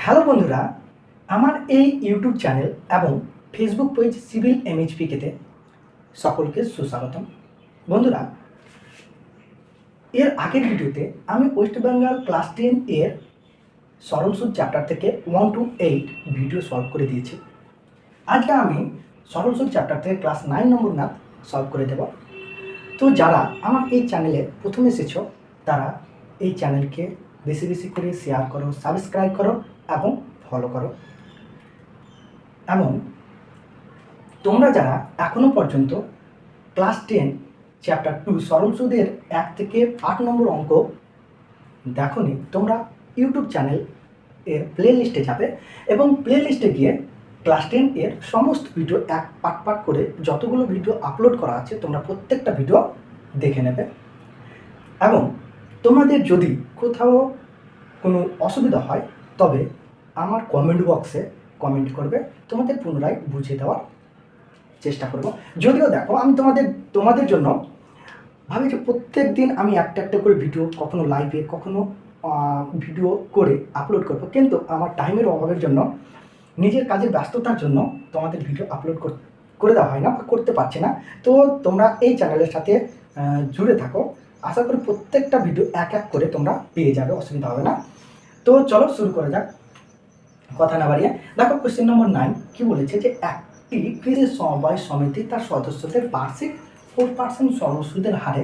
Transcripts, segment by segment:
Hello বন্ধুরা, আমার এই ইউটিউব চ্যানেল এবং ফেসবুক পেজ সিভিল এমএইচপিকেতে সকলকে সুস্বাগতম। বন্ধুরা, এর আগের ভিডিওতে আমি ওয়েস্ট বেঙ্গল ক্লাস 10 এর সরল সুদ চ্যাপ্টার থেকে 1 to 8 ভিডিও সলভ করে দিয়েছি। আজকে আমি সরল সুদ চ্যাপ্টার থেকে ক্লাস 9 নম্বর ম্যাথ সলভ করে দেব। তো যারা আমার এই চ্যানেলে প্রথমে এসেছো তারা এই চ্যানেলকে বেশি বেশি করে শেয়ার করো, সাবস্ক্রাইব করো এবং ফলো করো। এবং তোমরা যারা এখনও পর্যন্ত ক্লাস 10 চ্যাপ্টার 2 সরল সুদের 1 থেকে 8 নম্বর অঙ্ক দেখোনি, তোমরা ইউটিউব চ্যানেল এর প্লে লিস্টে যাবে এবং প্লে লিস্টে গিয়ে ক্লাস 10 এর সমস্ত ভিডিও এক পার্ট করে যতগুলো ভিডিও আপলোড করা আছে তোমরা প্রত্যেকটা ভিডিও দেখে নেবে। এবং তোমাদের যদি কোথাও কোনো অসুবিধা হয় তবে আমার কমেন্ট বক্সে কমেন্ট করবে, তোমাদের পুনরায় বুঝিয়ে দেওয়ার চেষ্টা করব। যদিও দেখো, আমি তোমাদের জন্য ভাবি যে প্রত্যেক দিন আমি একটা করে ভিডিও, কখনো লাইভে কখনো ভিডিও করে আপলোড করব, কিন্তু আমার টাইমের অভাবের জন্য, নিজের কাজের ব্যস্ততার জন্য তোমাদের ভিডিও আপলোড করে দেওয়া হয় না বা করতে পারছি না। তো তোমরা এই চ্যানেলের সাথে জুড়ে থাকো, আশা করি প্রত্যেকটা ভিডিও এক করে তোমরা পেয়ে যাবে, অসুবিধা হবে না। তো চলো শুরু করা যাক, কথা না বাড়িয়ে। দেখো কোশ্চেন নম্বর 9 কি বলেছে যে একটি কৃষি সমবায় সমিতি তার সদস্যদের বার্ষিক 4% সরল সুদের হারে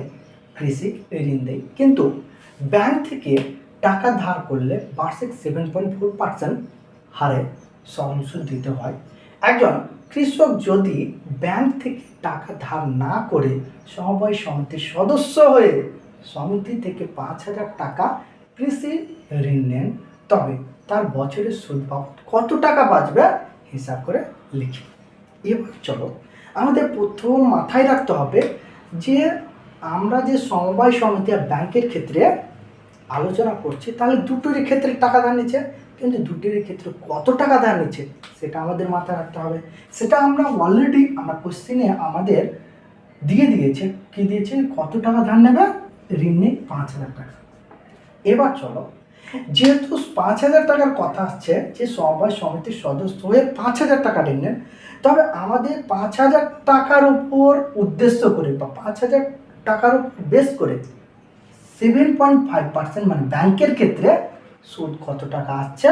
কৃষি ঋণ দেয়, কিন্তু ব্যাংক থেকে টাকা ধার করলে বার্ষিক 7.4% হারে সরল সুদ দিতে হয়। একজন কৃষক যদি ব্যাংক থেকে টাকা ধার না করে সমবায় সমিতির সদস্য হয়ে সমিতি থেকে 5,000 টাকা কৃষি ঋণ নেন, তবে তার বছরের সুদ বাবদ কত টাকা বাঁচবে হিসাব করে লিখি। এবার চলো, আমাদের প্রথম মাথায় রাখতে হবে যে আমরা যে সমবায় সমিতি আর ব্যাংকের ক্ষেত্রে আলোচনা করছি, তাহলে দুটোরই ক্ষেত্রে টাকা ধার নিচ্ছে, কিন্তু দুটোরই ক্ষেত্রে কত টাকা ধার নিচ্ছে সেটা আমাদের মাথায় রাখতে হবে। সেটা আমরা অলরেডি আমরা কোশ্চেনে আমাদের দিয়ে দিয়েছে, কি দিয়েছে, কত টাকা ধার নেবে, ঋণ নেই 5,000 টাকা। এবার চলো, যেহেতু 5,000 টাকার কথা আসছে যে সমবায় সমিতির সদস্য হয়ে 5,000 টাকা ঋণ নেন, তবে আমাদের 5,000 টাকার উপর উদ্দেশ্য করে বা 5,000 টাকার উপর বেস করে 7.5% মানে ব্যাংকের ক্ষেত্রে সুদ কত টাকা আসছে,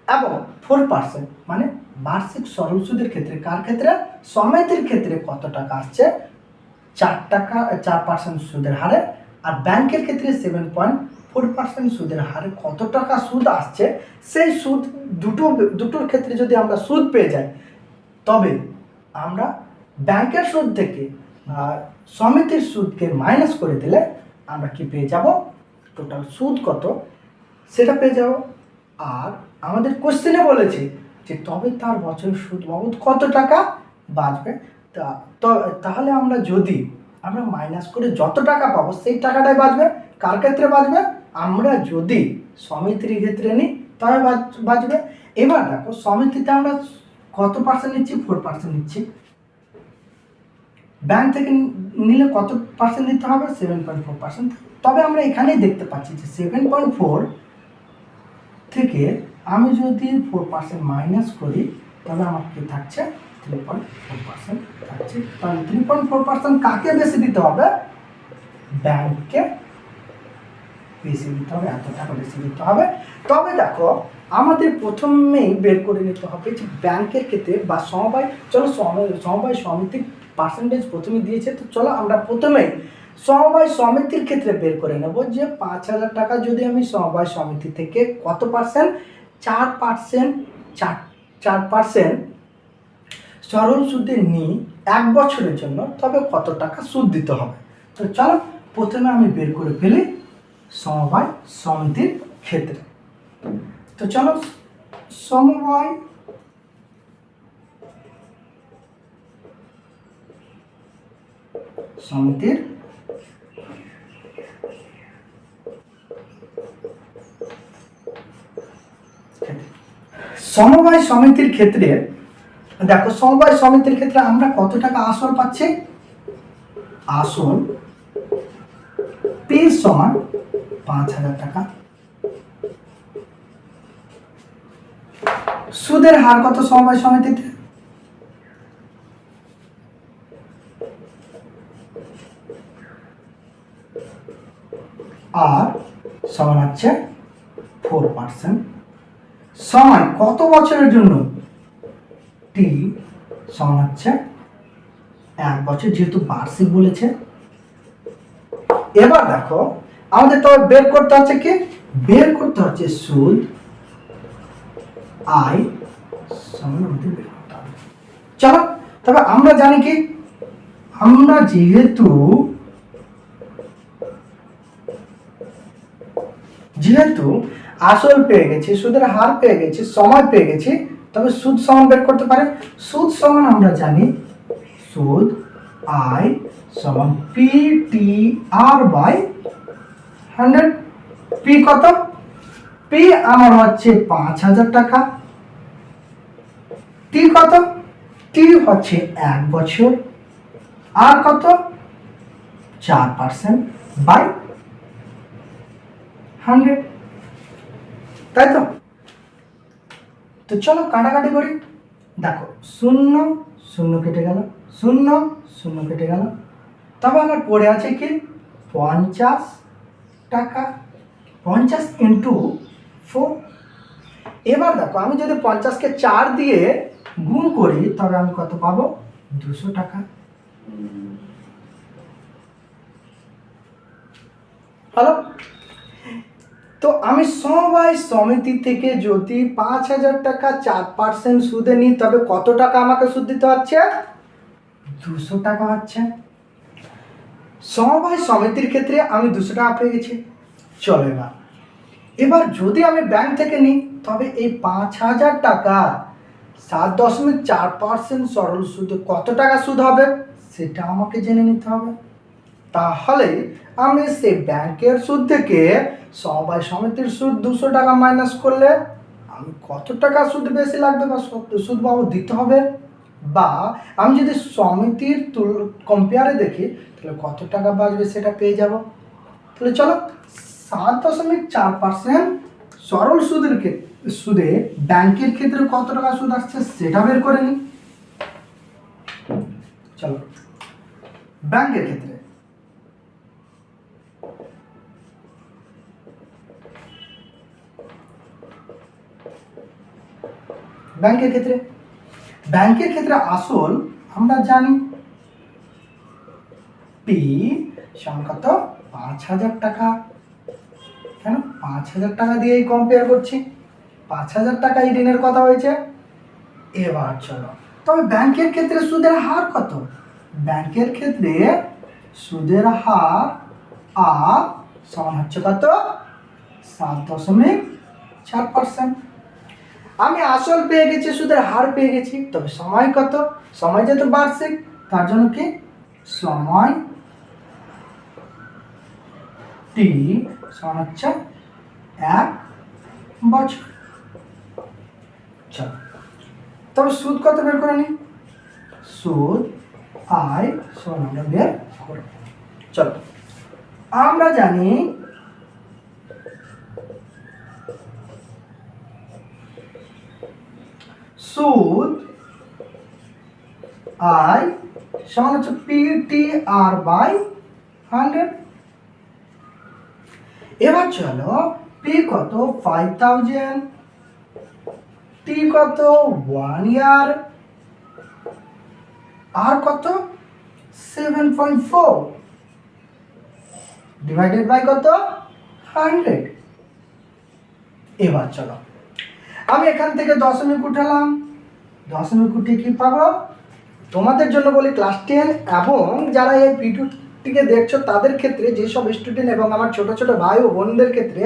এবং 4% মানে বার্ষিক সরল সুদের ক্ষেত্রে, কার ক্ষেত্রে, সমিতির ক্ষেত্রে কত টাকা আসছে, 4% সুদের হারে, আর ব্যাংকের ক্ষেত্রে 7.4% সুদের হারে কত টাকা সুদ আসছে, সেই সুদ দুটোর ক্ষেত্রে যদি আমরা সুদ পেয়ে যাই, তবে আমরা ব্যাংকের সুদ থেকে সমিতির সুদকে মাইনাস করে দিলে আমরা কি পেয়ে যাব, টোটাল সুদ কত সেটা পেয়ে যাব। আর আমাদের কোশ্চেনে বলেছে যে তবে তার বছরের সুদ বাবদ কত টাকা বাঁচবে। তাহলে আমরা মাইনাস করে যত টাকা পাবো সেই টাকাটাই বাঁচবে। কার ক্ষেত্রে বাঁচবে, আমরা যদি সমিতির ক্ষেত্রে নিই তবে বাঁচবে। এবার দেখো, সমিতিতে আমরা কত পার্সেন্ট নিচ্ছি, 4% নিচ্ছি, ব্যাংক থেকে নিলে কত পার্সেন্ট দিতে হবে, 7.4%। তবে আমরা এখানেই দেখতে পাচ্ছি যে 7.4 থেকে আমি যদি 4% মাইনাস করি তাহলে আমার কি থাকছে, 3.4% থাকছে। তাহলে 3.4% কাকে বেশি দিতে হবে, ব্যাংককে বেশি দিতে হবে, এত টাকা বেশি দিতে হবে। তবে দেখো, আমাদের প্রথমেই বের করে নিতে হবে যে ব্যাংকের ক্ষেত্রে বা সমবায় সমিতির পার্সেন্টেজ প্রথমে দিয়েছে, তো চলো আমরা প্রথমেই সমবায় সমিতির ক্ষেত্রে বের করে নেব যে 5,000 টাকা যদি আমি সমবায় সমিতি থেকে কত পার্সেন্ট, 4% সরল সুদে নিই 1 বছরের জন্য, তবে কত টাকা সুদ দিতে হবে। তো চলো প্রথমে আমি বের করে ফেলি সমবায় সমিতির ক্ষেত্রে। তো চলো, সমবায় সমিতির সমবায় সমিতির ক্ষেত্রে দেখো, সমবায় সমিতির ক্ষেত্রে আমরা কত টাকা আসল পাচ্ছি, আসল পি সমান 5,000 টাকা, সুদের হার কত সমবায় সমিতিতে? আর সমান হচ্ছে 4%। সময় কত বছরের জন্য? টি সমান হচ্ছে 1 বছর, যেহেতু বার্ষিক বলেছে। এবার দেখো আমাদের তো বের করতে হচ্ছে কি, বের করতে হচ্ছে সুদ আয় সমান আমাদের বের করতে হবে। চলো তবে আমরা জানি কি, আমরা যেহেতু আসল পেয়ে গেছি, সুদের হার পেয়ে গেছি, সময় পেয়ে গেছি, তবে সুদ সমান বের করতে পারে। সুদ সমান আমরা জানি সুদ আয় সমান P T R by 100। P কত? পি আমার হচ্ছে 5000 টাকা। টি কত? টি হচ্ছে 1 বছর। আর কত? 4% বাই 100, তাই তো? তো চলো কাটাকাটি করি। দেখো 0 0 কেটে গেল, 0 0 কেটে গেল, তবে আমার পড়ে আছে কি 50 টাকা। 50 ইন্টু 4। এবার দেখো আমি যদি 50-কে 4 দিয়ে গুণ করি তবে আমি কত পাবো? 200 টাকা। হলো? তো আমি সমবায় সমিতি থেকে যদি 5000 টাকা 4% সুদে নিই তবে কত টাকা আমাকে সুদ দিতে হচ্ছে? 200 টাকা হচ্ছে। সমবায় সমিতির ক্ষেত্রে আমি 200 টাকা পেয়ে গেছি। চলো এবার যদি আমি ব্যাংক থেকে নিই তবে এই 5000 টাকা 7.4% সরল সুদে কত টাকা সুদ হবে সেটা আমাকে জেনে নিতে হবে। তাহলে আমি সেই ব্যাংকের সুদ থেকে সমবায় সমিতির সুদ 200 টাকা মাইনাস করলে আমি কত টাকা সুদ বেশি লাগবে বা সুদ বাবু দিতে হবে, বা আমি যদি সমিতির কম্পেয়ারে দেখি তাহলে কত টাকা বাঁচবে সেটা পেয়ে যাব। তাহলে চলো 7.4% সরল সুদে ব্যাংকের ক্ষেত্রে কত টাকা সুদ আসছে সেটা বের করে নিই। চলো ব্যাংকের ক্ষেত্রে ব্যাংকের ক্ষেত্রে আসল আমরা জানি পি সমান কত? 5000 টাকা। কেন 5000 টাকা দিয়েই কম্পেয়ার করছি, 5000 টাকা এই ঋণের কথা হয়েছে। এবার চলো তবে ব্যাংকের ক্ষেত্রে সুদের হার কত? ব্যাংকের ক্ষেত্রে সুদের হার আর সমান হচ্ছে কত? 7.4%। আমি আসল পেয়ে গেছি, সুদের হার পেয়ে গেছি, তবে সময় কত? সময় যেহেতু বার্ষিক তার জন্য কি সময় টি সমান হচ্ছে 1 বছর। চলো তবে সুদ কত বের করে নি? সুদ আয় সমান আমরা বের করব। চলো আমরা জানি সুদ আয় সমান হচ্ছে PTR বাই 100। এবার চলো পি কত? 5000, টি কত? 1 ইয়ার, আর কত? 7.4 ডিভাইডেড বাই কত? 100। এবার চলো আমি এখান থেকে দশমিক উঠালাম, দশমিক উঠিয়ে কি পাবো? তোমাদের জন্য বলি ক্লাস 10 এবং যারা এই ভিডিওটিকে দেখছো তাদের ক্ষেত্রে, যেসব স্টুডেন্ট এবং আমার ছোট ছোট ভাই ও বোনদের ক্ষেত্রে,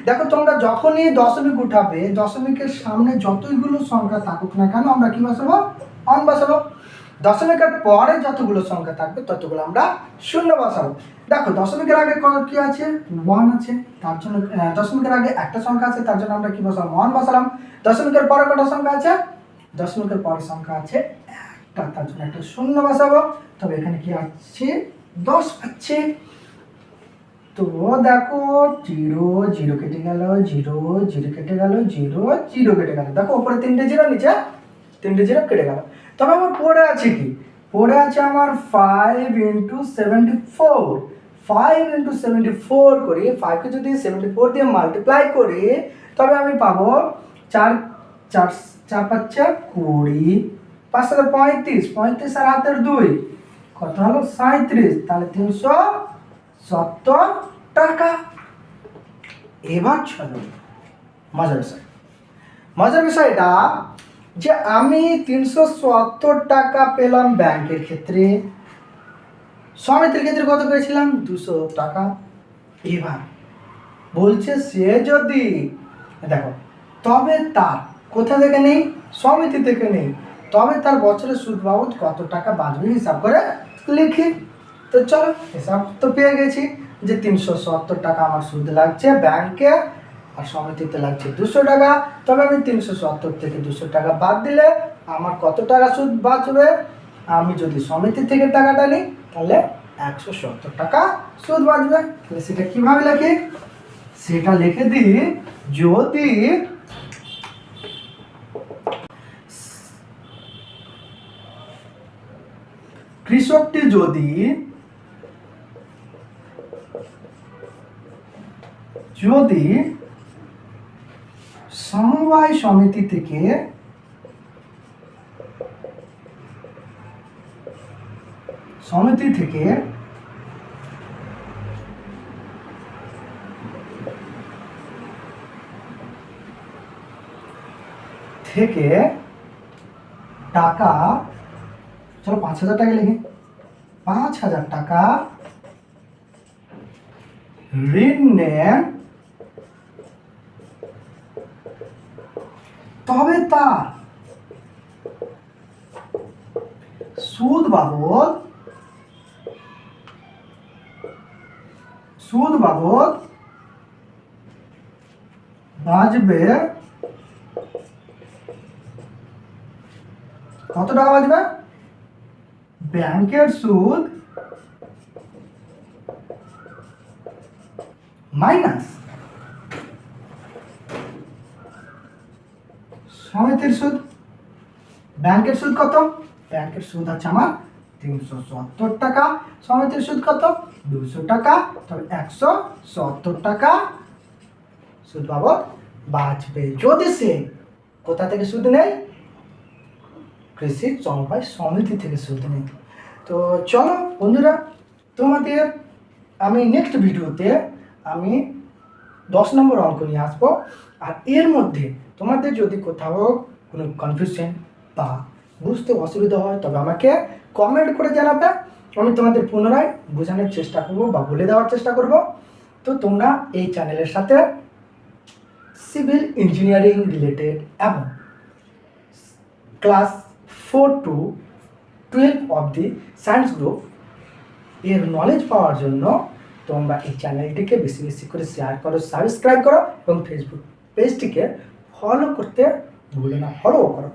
দেখো তোমরা যখনই দশমিক উঠাবে দশমিকের সামনে যতগুলো সংখ্যা থাকুক না কেন আমরা কি বসাবো? অন বসাবো। দশমিকের পরে যতগুলো সংখ্যা থাকবে ততগুলো আমরা শূন্য বসাবো। দেখো দশমিকের আগে কি আছে? 1 আছে, তার জন্য দশমিকের আগে একটা সংখ্যা আছে তার জন্য আমরা কি বসালাম? 1 বসালাম। দশমিকের পরে কটা সংখ্যা আছে? দশমিকের পরে সংখ্যা আছে একটা, তার জন্য একটা শূন্য বসাবো। তবে এখানে কি আছে? 10 পাচ্ছে। তো দেখো 0 0 কেটে গেল, 0 0 কেটে গেল, 0 0 কেটে গেল। দেখো উপরে 3টে জিরো, নিচে 3টে জিরো কেটে গেল। তবে আমার পড়ে আছে কি? পড়ে আছে আমার 5 × 74। 5 × 74 করি, 5কে যদি 74 দিয়ে মাল্টিপ্লাই করি তবে আমি পাবো 4 4 4 5 20, 5 7 35, 35 আর হাতের 2 কত হলো 37, তাহলে 370 টাকা। এবার চলো মজার বিষয়। মজার বিষয়টা যে আমি 370 টাকা পেলাম ব্যাংকের ক্ষেত্রে, সমিতির ক্ষেত্রে কত পেয়েছিলাম 200 টাকা। এবার বলছে সে যদি দেখো তবে তার কোথা থেকে নেই, সমিতি থেকে নেই, তবে তার বছরের সুদ বাবদ কত টাকা বাঁচবে হিসাব করে লিখি। তো চলো হিসাব তো পেয়ে গেছি যে 370 টাকা আমার সুদ লাগছে ব্যাংকে, আর সমিতিতে লাগছে 200 টাকা। তবে আমি 370 থেকে 200 টাকা বাদ দিলে আমার কত টাকা সুদ বাঁচবে? আমি যদি সমিতি থেকে টাকাটা নিই তাহলে 170 টাকা সুদ বাঁচবে। তাহলে সেটা কীভাবে লিখি? সেটা লিখে দিই, যদি কৃষকটি যদি সমবায় সমিতি থেকে টাকা, চলো 5,000 টাকা লিখি, 5,000 টাকা ঋণ নেন, তবে তার সুদ বাবদ বাঁচবে কত টাকা বাঁচবে? ব্যাংকের সুদ মাইনাস সমিতির সুদ। ব্যাংকের সুদ কত? ব্যাংকের সুদ আছে আমার 370 টাকা, সমিতির সুদ কত 200 টাকা, তবে 170 টাকা সুদ বাবদ বাঁচবে যদি সে কোথা থেকে সুদ নেয়? কৃষি সমবায় সমিতি থেকে সুদ নেয়। তো চলো বন্ধুরা, তোমাদের আমি নেক্সট ভিডিওতে আমি 10 নম্বর অঙ্ক নিয়ে আসবো। আর এর মধ্যে তোমাদের যদি কোথাও কোনো কনফিউশন বা বুঝতে অসুবিধা হয় তবে আমাকে কমেন্ট করে জানাবে, আমি তোমাদের পুনরায় বোঝানোর চেষ্টা করব বা বলে দেওয়ার চেষ্টা করব। তো তোমরা এই চ্যানেলের সাথে সিভিল ইঞ্জিনিয়ারিং রিলেটেড এবং ক্লাস 4 to 12 অবধি সায়েন্স গ্রুপ এর নলেজ পাওয়ার জন্য তোমরা এই চ্যানেলটিকে বেশি বেশি করে শেয়ার করো, সাবস্ক্রাইব করো এবং ফেসবুক পেজটিকে ফলো করতে ভুলো না, ফলো করো।